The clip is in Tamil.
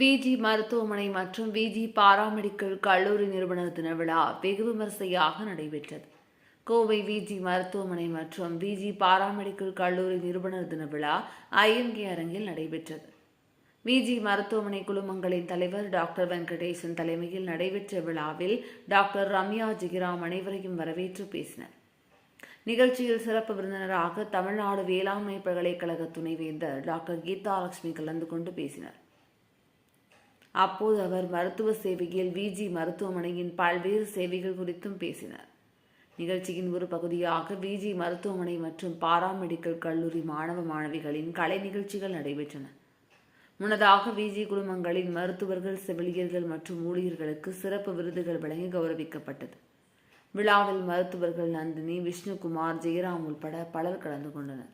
விஜி மருத்துவமனை மற்றும் விஜி பாராமெடிக்கல் கல்லூரி நிறுவனர் தின விழா வெகு விமரிசையாக நடைபெற்றது. கோவை விஜி மருத்துவமனை மற்றும் விஜி பாராமெடிக்கல் கல்லூரி நிறுவனர் தின விழா ஐஎம்கே அரங்கில் நடைபெற்றது. விஜி மருத்துவமனை குழுமங்களின் தலைவர் டாக்டர் வெங்கடேசன் தலைமையில் நடைபெற்ற விழாவில் டாக்டர் ரம்யா ஜெகிராம் அனைவரையும் வரவேற்று பேசினர். நிகழ்ச்சியில் சிறப்பு விருந்தினராக தமிழ்நாடு வேளாண்மை பல்கலைக்கழக துணைவேந்தர் டாக்டர் கீதாலட்சுமி கலந்து கொண்டு பேசினார். அப்போது அவர் மருத்துவ சேவையில் விஜி மருத்துவமனையின் பல்வேறு சேவைகள் குறித்தும் பேசினார். நிகழ்ச்சியின் ஒரு பகுதியாக விஜி மருத்துவமனை மற்றும் பாராமெடிக்கல் கல்லூரி மாணவ மாணவிகளின் கலை நிகழ்ச்சிகள் நடைபெற்றன. முன்னதாக விஜி குழுமங்களின் மருத்துவர்கள், செவிலியர்கள் மற்றும் ஊழியர்களுக்கு சிறப்பு விருதுகள் வழங்கி கௌரவிக்கப்பட்டது. விழாவில் மருத்துவர்கள் நந்தினி, விஷ்ணுகுமார், ஜெயராம் உள்பட பலர் கலந்து கொண்டனர்.